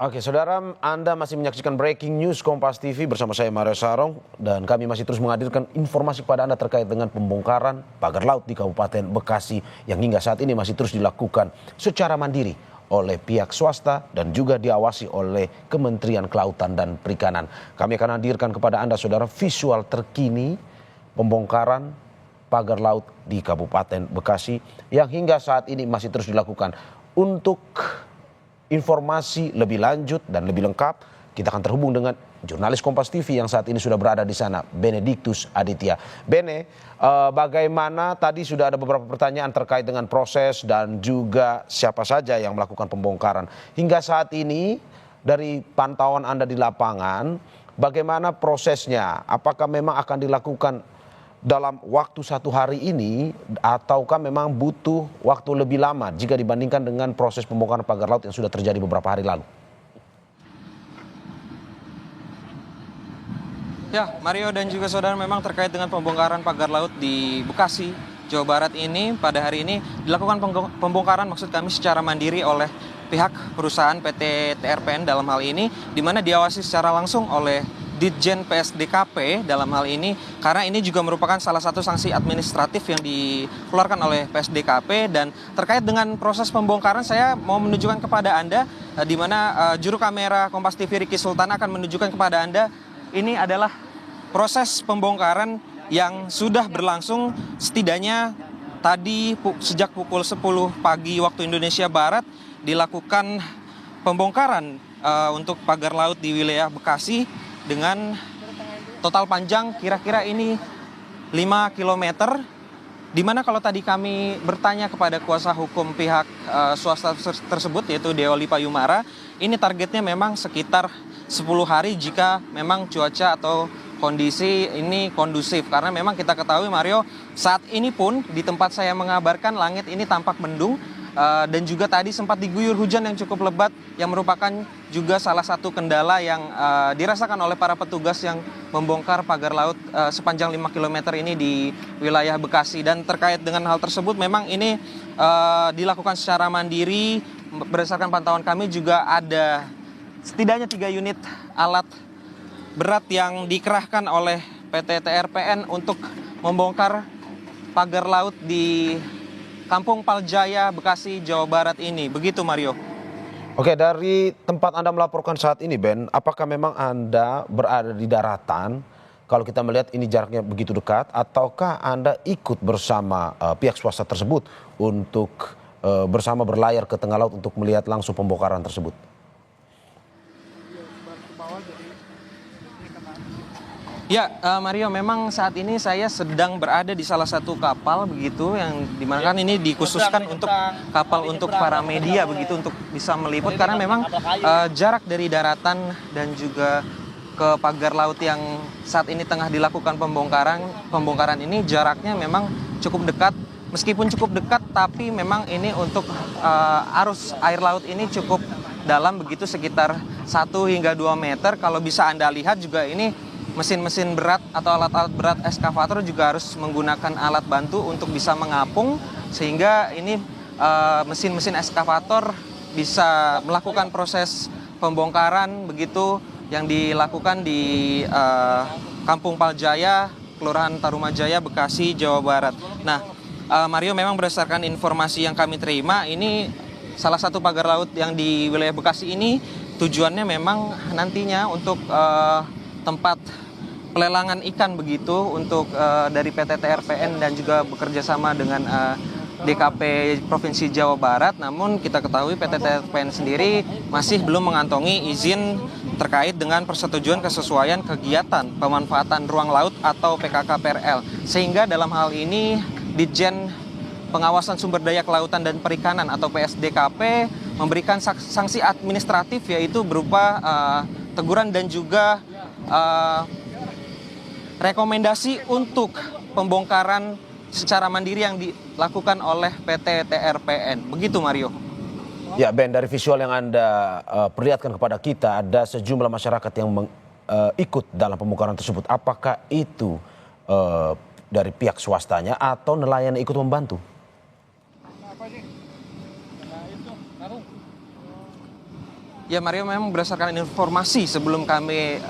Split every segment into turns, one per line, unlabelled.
Oke, saudara, Anda masih menyaksikan Breaking News Kompas TV bersama saya Mario Sarong dan kami masih terus menghadirkan informasi kepada Anda terkait dengan pembongkaran pagar laut di Kabupaten Bekasi yang hingga saat ini masih terus dilakukan secara mandiri oleh pihak swasta dan juga diawasi oleh Kementerian Kelautan dan Perikanan. Kami akan hadirkan kepada Anda, saudara, visual terkini pembongkaran pagar laut di Kabupaten Bekasi yang hingga saat ini masih terus dilakukan. Untuk informasi lebih lanjut dan lebih lengkap, kita akan terhubung dengan jurnalis Kompas TV yang saat ini sudah berada di sana, Benediktus Aditya. Bene, bagaimana tadi sudah ada beberapa pertanyaan terkait dengan proses dan juga siapa saja yang melakukan pembongkaran. Hingga saat ini dari pantauan Anda di lapangan, bagaimana prosesnya? Apakah memang akan dilakukan dalam waktu satu hari ini ataukah memang butuh waktu lebih lama jika dibandingkan dengan proses pembongkaran pagar laut yang sudah terjadi beberapa hari lalu?
Ya, Mario dan juga saudara, memang terkait dengan pembongkaran pagar laut di Bekasi, Jawa Barat ini pada hari ini dilakukan pembongkaran maksud kami secara mandiri oleh pihak perusahaan PT TRPN dalam hal ini, di mana diawasi secara langsung oleh Ditjen PSDKP dalam hal ini, karena ini juga merupakan salah satu sanksi administratif yang dikeluarkan oleh PSDKP. Dan terkait dengan proses pembongkaran, saya mau menunjukkan kepada Anda di mana juru kamera Kompas TV Ricky Sultan akan menunjukkan kepada Anda ini adalah proses pembongkaran yang sudah berlangsung setidaknya tadi sejak pukul 10 pagi waktu Indonesia Barat dilakukan pembongkaran untuk pagar laut di wilayah Bekasi dengan total panjang kira-kira ini 5 km, di mana kalau tadi kami bertanya kepada kuasa hukum pihak swasta tersebut yaitu Deoli Payumara, ini targetnya memang sekitar 10 hari jika memang cuaca atau kondisi ini kondusif. Karena memang kita ketahui, Mario, saat ini pun di tempat saya mengabarkan langit ini tampak mendung dan juga tadi sempat diguyur hujan yang cukup lebat yang merupakan juga salah satu kendala yang dirasakan oleh para petugas yang membongkar pagar laut sepanjang 5 km ini di wilayah Bekasi. Dan terkait dengan hal tersebut memang ini dilakukan secara mandiri. Berdasarkan pantauan kami juga ada setidaknya 3 unit alat berat yang dikerahkan oleh PT TRPN untuk membongkar pagar laut di Kampung Paljaya, Bekasi, Jawa Barat ini. Begitu, Mario.
Oke, dari tempat Anda melaporkan saat ini, Ben, apakah memang Anda berada di daratan? Kalau kita melihat ini jaraknya begitu dekat, ataukah Anda ikut bersama pihak swasta tersebut untuk bersama berlayar ke tengah laut untuk melihat langsung pembongkaran tersebut?
Ya, Mario, memang saat ini saya sedang berada di salah satu kapal begitu yang dimana kan ini dikhususkan untuk kapal untuk para media begitu untuk bisa meliput, karena memang jarak dari daratan dan juga ke pagar laut yang saat ini tengah dilakukan pembongkaran ini jaraknya memang cukup dekat. Meskipun cukup dekat, tapi memang ini untuk arus air laut ini cukup dalam begitu, sekitar 1 hingga 2 meter. Kalau bisa Anda lihat juga ini mesin-mesin berat atau alat-alat berat eskavator juga harus menggunakan alat bantu untuk bisa mengapung, sehingga ini mesin-mesin eskavator bisa melakukan proses pembongkaran begitu yang dilakukan di Kampung Paljaya, Kelurahan Tarumajaya, Bekasi, Jawa Barat. Nah, Mario, memang berdasarkan informasi yang kami terima, ini salah satu pagar laut yang di wilayah Bekasi ini tujuannya memang nantinya untuk tempat pelelangan ikan begitu untuk dari PT TRPN dan juga bekerja sama dengan DKP Provinsi Jawa Barat. Namun kita ketahui PT TRPN sendiri masih belum mengantongi izin terkait dengan persetujuan kesesuaian kegiatan pemanfaatan ruang laut atau PKKPRL. Sehingga dalam hal ini Ditjen Pengawasan Sumber Daya Kelautan dan Perikanan atau PSDKP memberikan sanksi administratif, yaitu berupa teguran dan juga rekomendasi untuk pembongkaran secara mandiri yang dilakukan oleh PT TRPN. Begitu, Mario.
Ya, Ben, dari visual yang Anda perlihatkan kepada kita, ada sejumlah masyarakat yang ikut dalam pembongkaran tersebut. Apakah itu dari pihak swastanya atau nelayan yang ikut membantu?
Ya Mario, memang berdasarkan informasi sebelum kami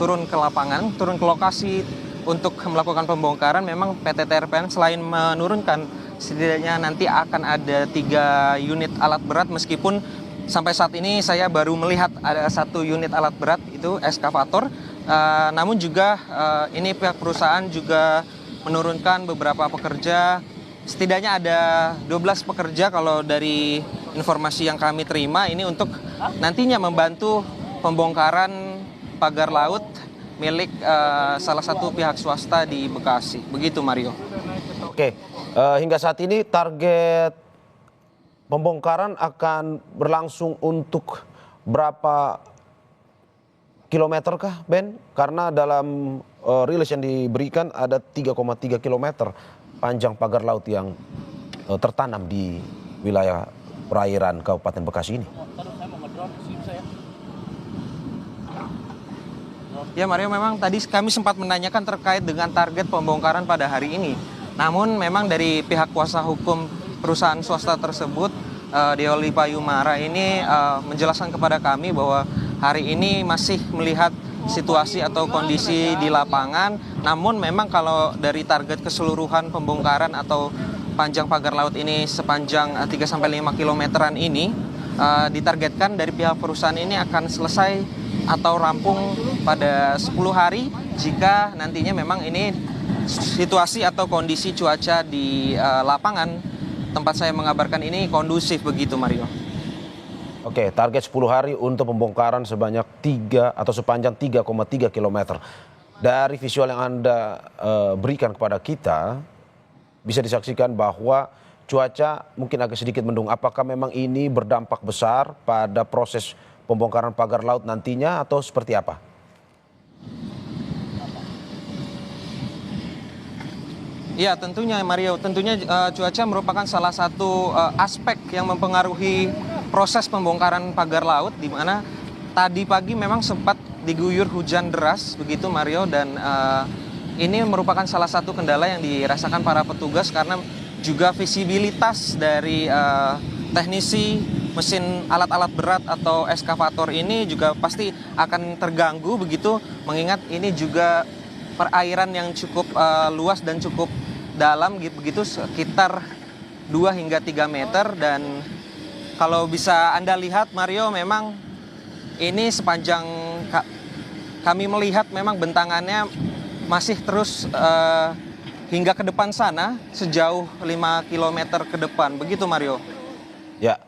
turun ke lapangan, turun ke lokasi untuk melakukan pembongkaran, memang PT TRPN selain menurunkan setidaknya nanti akan ada 3 unit alat berat, meskipun sampai saat ini saya baru melihat ada 1 unit alat berat, itu eskavator. Namun juga ini pihak perusahaan juga menurunkan beberapa pekerja, setidaknya ada 12 pekerja kalau dari informasi yang kami terima ini untuk nantinya membantu pembongkaran pagar laut milik salah satu pihak swasta di Bekasi. Begitu Mario.
Oke, hingga saat ini target pembongkaran akan berlangsung untuk berapa kilometer kah, Ben? Karena dalam rilis yang diberikan ada 3,3 kilometer panjang pagar laut yang tertanam di wilayah perairan Kabupaten Bekasi ini.
Ya Mario, memang tadi kami sempat menanyakan terkait dengan target pembongkaran pada hari ini. Namun memang dari pihak kuasa hukum perusahaan swasta tersebut, Deoli Payumara ini menjelaskan kepada kami bahwa hari ini masih melihat situasi atau kondisi di lapangan. Namun memang kalau dari target keseluruhan pembongkaran atau panjang pagar laut ini sepanjang 3-5 kilometeran ini ditargetkan dari pihak perusahaan ini akan selesai atau rampung pada 10 hari jika nantinya memang ini situasi atau kondisi cuaca di lapangan tempat saya mengabarkan ini kondusif, begitu Mario.
Oke, target 10 hari untuk pembongkaran sebanyak sepanjang 3,3 kilometer. Dari visual yang Anda berikan kepada kita, bisa disaksikan bahwa cuaca mungkin agak sedikit mendung. Apakah memang ini berdampak besar pada proses pembongkaran pagar laut nantinya atau seperti apa?
Ya tentunya Mario, tentunya cuaca merupakan salah satu aspek yang mempengaruhi proses pembongkaran pagar laut, di mana tadi pagi memang sempat diguyur hujan deras begitu Mario, dan ini merupakan salah satu kendala yang dirasakan para petugas karena juga visibilitas dari teknisi mesin alat-alat berat atau eskavator ini juga pasti akan terganggu begitu, mengingat ini juga perairan yang cukup luas dan cukup dalam begitu, sekitar 2 hingga 3 meter. Dan kalau bisa Anda lihat Mario, memang ini sepanjang kami melihat memang bentangannya masih terus hingga ke depan sana sejauh 5 km ke depan. Begitu Mario.
Ya,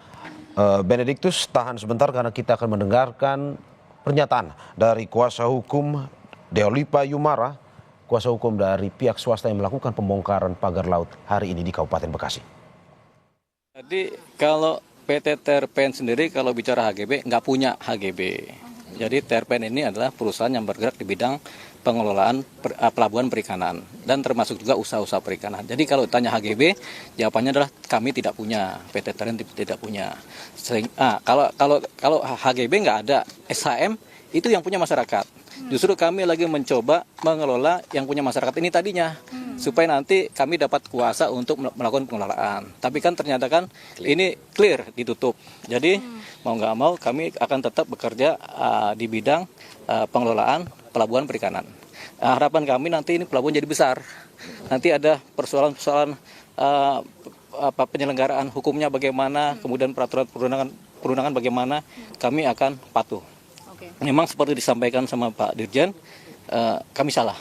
Benediktus tahan sebentar karena kita akan mendengarkan pernyataan dari kuasa hukum Deoli Payumara, kuasa hukum dari pihak swasta yang melakukan pembongkaran pagar laut hari ini di Kabupaten Bekasi.
Jadi kalau PT TRPN sendiri kalau bicara HGB nggak punya HGB. Jadi TRPN ini adalah perusahaan yang bergerak di bidang pengelolaan pelabuhan perikanan dan termasuk juga usaha-usaha perikanan. Jadi kalau tanya HGB, jawabannya adalah kami tidak punya, PT TRPN tidak punya. Kalau HGB nggak ada, SHM itu yang punya masyarakat. Justru kami lagi mencoba mengelola yang punya masyarakat ini tadinya, supaya nanti kami dapat kuasa untuk melakukan pengelolaan. Tapi kan ternyata kan ini clear, ditutup. Jadi mau nggak mau kami akan tetap bekerja di bidang pengelolaan pelabuhan perikanan. Harapan kami nanti ini pelabuhan jadi besar. Nanti ada persoalan-persoalan penyelenggaraan hukumnya bagaimana, kemudian peraturan perundangan bagaimana, kami akan patuh. Memang seperti disampaikan sama Pak Dirjen, kami salah.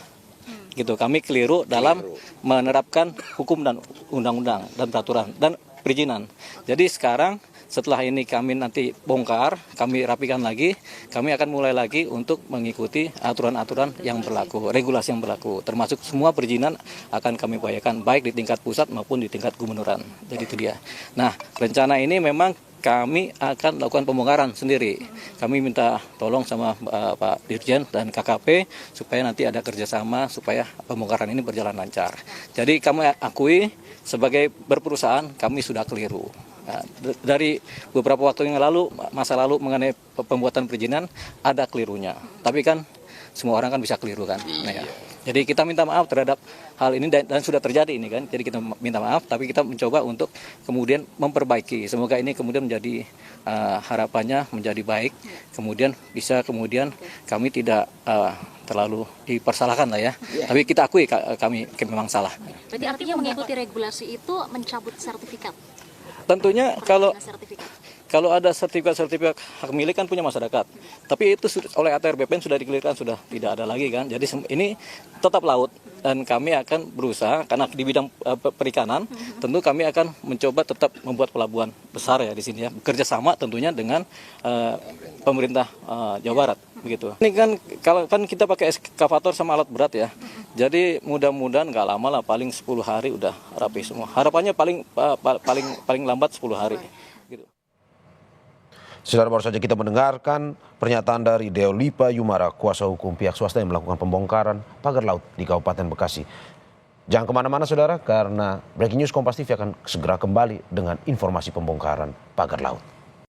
Gitu, kami keliru dalam menerapkan hukum dan undang-undang dan peraturan dan perizinan. Jadi sekarang setelah ini kami nanti bongkar, kami rapikan lagi, kami akan mulai lagi untuk mengikuti aturan-aturan yang berlaku, regulasi yang berlaku. Termasuk semua perizinan akan kami upayakan baik di tingkat pusat maupun di tingkat gubernuran. Jadi itu dia. Nah, rencana ini memang kami akan lakukan pembongkaran sendiri. Kami minta tolong sama Pak Dirjen dan KKP supaya nanti ada kerjasama supaya pembongkaran ini berjalan lancar. Jadi kami akui sebagai berperusahaan kami sudah keliru. Nah, dari beberapa waktu yang lalu, masa lalu mengenai pembuatan perizinan ada kelirunya. Tapi kan semua orang kan bisa keliru kan. Nah, ya. Jadi kita minta maaf terhadap hal ini dan sudah terjadi ini kan. Jadi kita minta maaf, tapi kita mencoba untuk kemudian memperbaiki. Semoga ini kemudian menjadi harapannya menjadi baik. Kemudian bisa kami tidak terlalu dipersalahkan lah ya. Tapi kita akui kami memang salah.
Berarti artinya mengikuti regulasi itu mencabut sertifikat?
Tentunya kalau ada sertifikat hak milik kan punya masyarakat. Tapi itu oleh ATR BPN sudah dikelirkan, sudah tidak ada lagi kan. Jadi ini tetap laut dan kami akan berusaha karena di bidang perikanan tentu kami akan mencoba tetap membuat pelabuhan besar ya di sini ya. Bekerja sama tentunya dengan pemerintah Jawa Barat begitu. Ini kan kalau kan kita pakai eskavator sama alat berat ya. Jadi mudah-mudahan nggak lama lah, paling 10 hari udah rapi semua. Harapannya paling lambat 10 hari. Gitu.
Saudara, baru saja kita mendengarkan pernyataan dari Deo Lipa Yumara, kuasa hukum pihak swasta yang melakukan pembongkaran pagar laut di Kabupaten Bekasi. Jangan kemana-mana saudara, karena Breaking News Kompas TV akan segera kembali dengan informasi pembongkaran pagar laut.